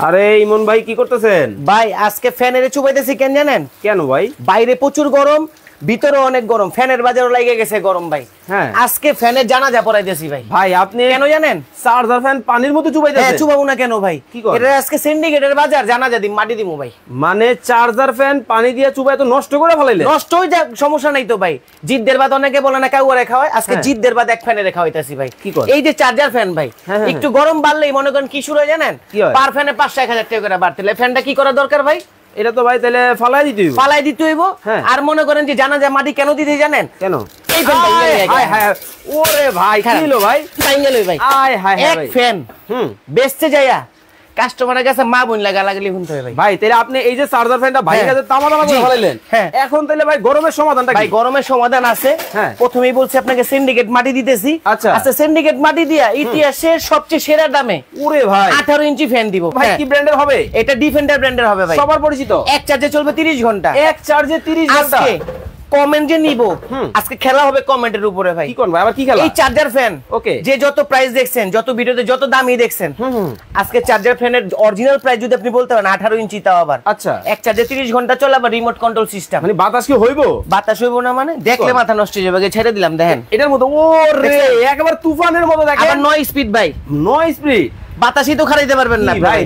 আরে ইমন ভাই কি করতেছেন? ভাই আজকে ফ্যানের চুবাইতেছি কেন জানেন? কেন ভাই? বাইরে প্রচুর গরম, ভিতরে অনেক গরম, ফ্যানের বাজারও লেগে গেছে গরম ভাই। হ্যাঁ আজকে ফ্যানের জানাজা পড়াইতেছি ভাই। ভাই আপনি কেন জানেন? চার্জার ফ্যান পানির মতো চুবাইতেছেন। হ্যাঁ চুবাবো না কেন ভাই? কি করেন? এটা আজকে সিন্ডিকেটের বাজার, জানাজা দিম মাটি দিমু ভাই। মানে চার্জার ফ্যান পানি দিয়ে চুবাই তো নষ্ট করে ফেলাইলে? নষ্ট হই যাক, সমস্যা নাই তো ভাই। জিদ্দের বাদ অনেকে বলে না কাউয়া রেখা হয়, আজকে হ্যাঁ। জিদ্দের বাদ এক ফ্যানে রেখা হইতাছি ভাই। কি করেন? এই যে চার্জার ফ্যান ভাই, হ্যাঁ, হ্যাঁ, একটু গরম বাড়লেই মনে করেন কি শুরু হয় জানেন? কি হয়? পার ফ্যানে 500-1000 টাকা করে বাড়তে, ফ্যানটা কি করা দরকার ভাই? এটা তো ভাই তাহলে ফালাই দিতে হইব। ফালাই দিতে হইব। হ্যাঁ। আর মনে করেন যে জানাজা মাটি কেন দিতে জানেন? কেন? এই ফ্যানটা আয়, হায়, হায়। ওরে ভাই কি হলো ভাই? টাইঙ্গেল ভাই। আয় হায় হায় এক ভাই। ফ্যান হুম বেচতে যাইয়া কাস্টমারের কাছে মা বোন লাগালাগি শুনতে হয় ভাই। ভাই তাহলে আপনি এই যে চার্জার ফ্যানটা ভাই হ্যাঁ। কাছে তামা তামা করে জি। ফেলাইলেন। হ্যাঁ। এখন তাহলে ভাই গরমের সমাধানটা ভাই কি? গরমের সমাধান আছে। হ্যাঁ। প্রথমেই বলছি আপনাকে সিন্ডিকেট মাটি দিতেছি। আচ্ছা। আচ্ছা সিন্ডিকেট মাটি দিয়া ইতিহাসের সবচেয়ে সেরা দামে ওরে ভাই 18 ইঞ্চি ফ্যান দিব ভাই হ্যাঁ। কি ব্র্যান্ডের হবে? এটা ডিফেন্ডার ব্র্যান্ডের হবে ভাই। সবার পরিচিত। এক চার্জে চলবে 30 ঘন্টা। এক চার্জে 30 ঘন্টা। আজকে কমেন্ট যে নিব, আজকে খেলা হবে কমেন্টের উপরে ভাই। কি কোন ভাই আবার কি খেলা? এই চার্জার ফ্যান ওকে। যে যত প্রাইস দেখছেন, যত ভিডিওতে যত দামই দেখছেন, আজকে চার্জার ফ্যানের অরিজিনাল প্রাইস যদি আপনি বলতে পারেন 18 ইঞ্চি তাও আবার। আচ্ছা। এক চার্জে 30 ঘন্টা চলে, আবার রিমোট কন্ট্রোল সিস্টেম। মানে বাতাস কি হইব? বাতাস হইব না মানে? দেখলে মাথা নষ্ট হয়ে যাবে, ছেড়ে দিলাম দেখেন। এটার মতো ওরে দেখছেন? একেবারে তুফানের মতো দেখেন। আবার 9 স্পিড ভাই, 9 স্পিড। বাতাসই তো খারাইতে পারবেন না কি ভাই। ভাই?